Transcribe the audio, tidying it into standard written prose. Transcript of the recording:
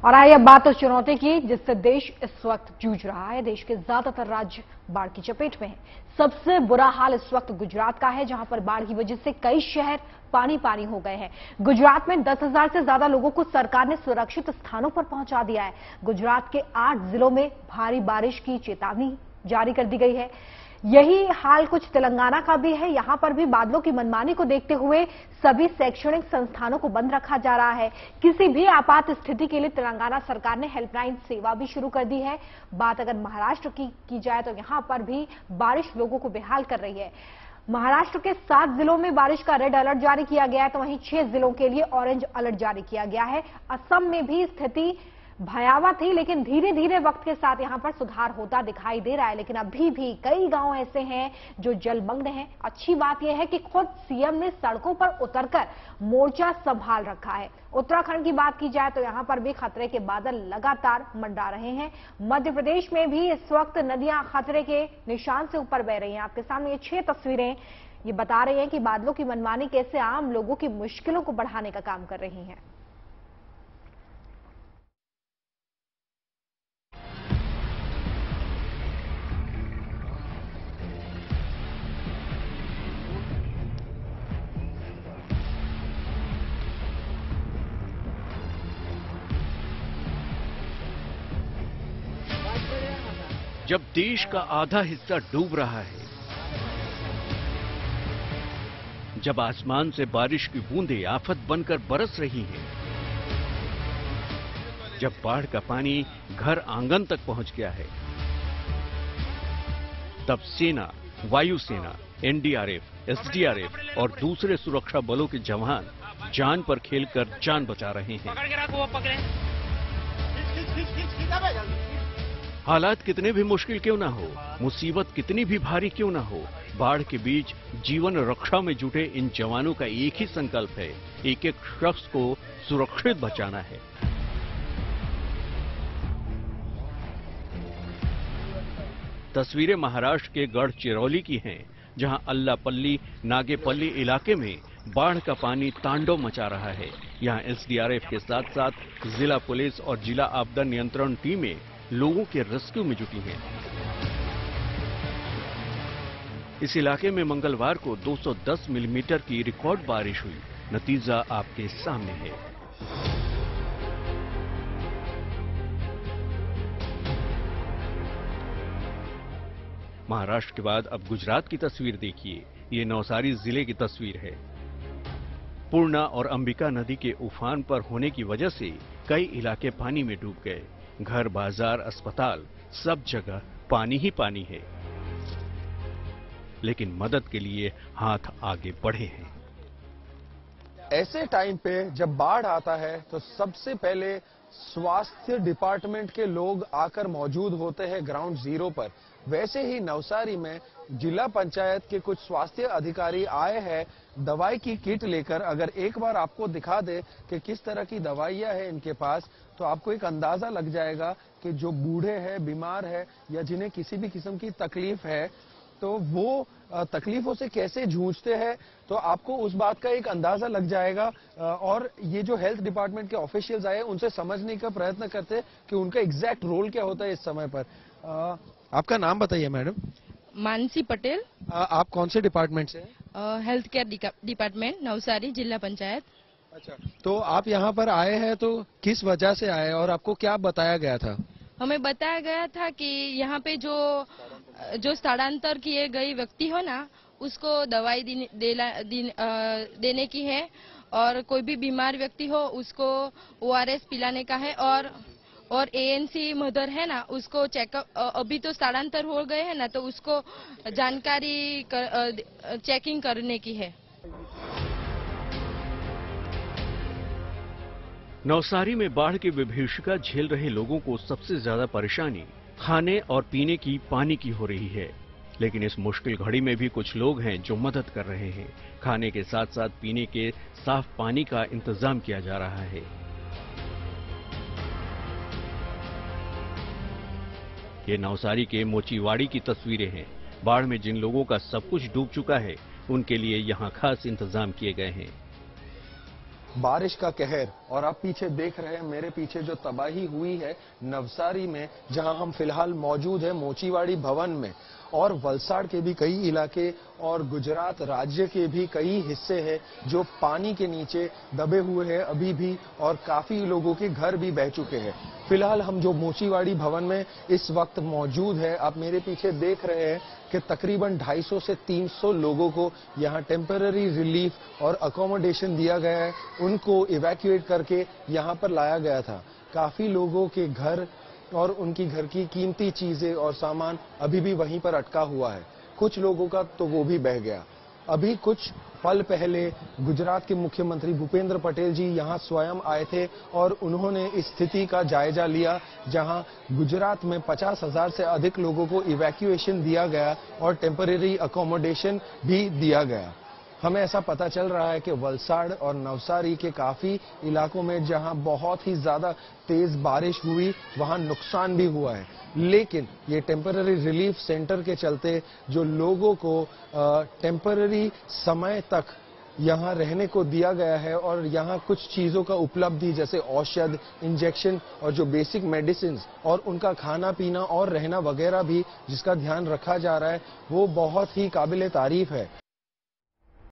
और आइए अब बात उस चुनौती की जिससे देश इस वक्त जूझ रहा है। देश के ज्यादातर राज्य बाढ़ की चपेट में हैं। सबसे बुरा हाल इस वक्त गुजरात का है, जहां पर बाढ़ की वजह से कई शहर पानी पानी हो गए हैं। गुजरात में 10,000 से ज्यादा लोगों को सरकार ने सुरक्षित स्थानों पर पहुंचा दिया है। गुजरात के 8 जिलों में भारी बारिश की चेतावनी जारी कर दी गई है। यही हाल कुछ तेलंगाना का भी है। यहां पर भी बादलों की मनमानी को देखते हुए सभी शैक्षणिक संस्थानों को बंद रखा जा रहा है। किसी भी आपात स्थिति के लिए तेलंगाना सरकार ने हेल्पलाइन सेवा भी शुरू कर दी है। बात अगर महाराष्ट्र की जाए तो यहां पर भी बारिश लोगों को बेहाल कर रही है। महाराष्ट्र के 7 जिलों में बारिश का रेड अलर्ट जारी किया गया है, तो वहीं 6 जिलों के लिए ऑरेंज अलर्ट जारी किया गया है। असम में भी स्थिति भयावह थी, लेकिन धीरे धीरे वक्त के साथ यहां पर सुधार होता दिखाई दे रहा है। लेकिन अभी भी कई गांव ऐसे हैं जो जलमग्न हैं। अच्छी बात यह है कि खुद सीएम ने सड़कों पर उतरकर मोर्चा संभाल रखा है। उत्तराखंड की बात की जाए तो यहां पर भी खतरे के बादल लगातार मंडरा रहे हैं। मध्य प्रदेश में भी इस वक्त नदियां खतरे के निशान से ऊपर बह रही हैं। आपके सामने ये 6 तस्वीरें ये बता रही हैं कि बादलों की मनमानी कैसे आम लोगों की मुश्किलों को बढ़ाने का काम कर रही है। जब देश का आधा हिस्सा डूब रहा है, जब आसमान से बारिश की बूंदें आफत बनकर बरस रही हैं, जब बाढ़ का पानी घर आंगन तक पहुंच गया है, तब सेना, वायुसेना, एनडीआरएफ, एसडीआरएफ और दूसरे सुरक्षा बलों के जवान जान पर खेलकर जान बचा रहे हैं। हालात कितने भी मुश्किल क्यों ना हो, मुसीबत कितनी भी भारी क्यों ना हो, बाढ़ के बीच जीवन रक्षा में जुटे इन जवानों का एक ही संकल्प है, एक एक शख्स को सुरक्षित बचाना है। तस्वीरें महाराष्ट्र के गढ़चिरौली की हैं, जहां अल्लापल्ली नागेपल्ली इलाके में बाढ़ का पानी तांडव मचा रहा है। यहां एसडीआरएफ के साथ साथ जिला पुलिस और जिला आपदा नियंत्रण टीमें लोगों के रेस्क्यू में जुटी हैं। इस इलाके में मंगलवार को 210 मिलीमीटर की रिकॉर्ड बारिश हुई। नतीजा आपके सामने है। महाराष्ट्र के बाद अब गुजरात की तस्वीर देखिए। ये नवसारी जिले की तस्वीर है। पूर्णा और अंबिका नदी के उफान पर होने की वजह से कई इलाके पानी में डूब गए। घर, बाजार, अस्पताल, सब जगह पानी ही पानी है। लेकिन मदद के लिए हाथ आगे बढ़े हैं। ऐसे टाइम पे जब बाढ़ आता है तो सबसे पहले स्वास्थ्य डिपार्टमेंट के लोग आकर मौजूद होते हैं ग्राउंड जीरो पर। वैसे ही नवसारी में जिला पंचायत के कुछ स्वास्थ्य अधिकारी आए हैं दवाई की किट लेकर। अगर एक बार आपको दिखा दे कि किस तरह की दवाइयां हैं इनके पास, तो आपको एक अंदाजा लग जाएगा कि जो बूढ़े हैं, बीमार है या जिन्हें किसी भी किस्म की तकलीफ है, तो वो तकलीफों से कैसे जूझते हैं, तो आपको उस बात का एक अंदाजा लग जाएगा। और ये जो हेल्थ डिपार्टमेंट के ऑफिशियल्स आए उनसे समझने का प्रयत्न करते हैं कि उनका एग्जैक्ट रोल क्या होता है इस समय पर। आपका नाम बताइए मैडम। मानसी पटेल। आप कौन से डिपार्टमेंट से हैं? हेल्थ केयर डिपार्टमेंट, नवसारी जिला पंचायत। अच्छा, तो आप यहाँ पर आए हैं तो किस वजह से आए और आपको क्या बताया गया था? हमें बताया गया था कि यहाँ पे जो स्थानांतर किए गए व्यक्ति हो ना, उसको दवाई देने की है, और कोई भी बीमार व्यक्ति हो उसको ORS पिलाने का है, और ANC मदर है ना, उसको चेकअप, अभी तो स्थानांतर हो गए हैं ना, तो उसको जानकारी चेकिंग करने की है। नवसारी में बाढ़ की विभीषिका झेल रहे लोगों को सबसे ज्यादा परेशानी खाने और पीने की पानी की हो रही है। लेकिन इस मुश्किल घड़ी में भी कुछ लोग हैं जो मदद कर रहे हैं। खाने के साथ साथ पीने के साफ पानी का इंतजाम किया जा रहा है। ये नवसारी के मोचीवाड़ी की तस्वीरें हैं। बाढ़ में जिन लोगों का सब कुछ डूब चुका है, उनके लिए यहाँ खास इंतजाम किए गए हैं। बारिश का कहर। और आप पीछे देख रहे हैं, मेरे पीछे जो तबाही हुई है नवसारी में, जहां हम फिलहाल मौजूद हैं मोचीवाड़ी भवन में, और वलसाड़ के भी कई इलाके और गुजरात राज्य के भी कई हिस्से हैं जो पानी के नीचे दबे हुए हैं अभी भी, और काफी लोगों के घर भी बह चुके हैं। फिलहाल हम जो मोचीवाड़ी भवन में इस वक्त मौजूद है, आप मेरे पीछे देख रहे हैं कि तकरीबन 250 से 300 लोगों को यहाँ टेम्पररी रिलीफ और अकोमोडेशन दिया गया है। उनको इवैक्यूएट करके यहाँ पर लाया गया था। काफी लोगों के घर और उनकी घर की कीमती चीजें और सामान अभी भी वहीं पर अटका हुआ है। कुछ लोगों का तो वो भी बह गया। अभी कुछ पल पहले गुजरात के मुख्यमंत्री भूपेंद्र पटेल जी यहां स्वयं आए थे और उन्होंने इस स्थिति का जायजा लिया, जहां गुजरात में 50,000 से अधिक लोगों को इवैक्यूएशन दिया गया और टेम्परेरी अकोमोडेशन भी दिया गया। हमें ऐसा पता चल रहा है कि वलसाड़ और नवसारी के काफी इलाकों में जहां बहुत ही ज्यादा तेज बारिश हुई वहां नुकसान भी हुआ है, लेकिन ये टेम्पररी रिलीफ सेंटर के चलते जो लोगों को टेम्पररी समय तक यहाँ रहने को दिया गया है और यहाँ कुछ चीजों का उपलब्धि जैसे औषध, इंजेक्शन और जो बेसिक मेडिसिन और उनका खाना पीना और रहना वगैरह भी जिसका ध्यान रखा जा रहा है, वो बहुत ही काबिले तारीफ है।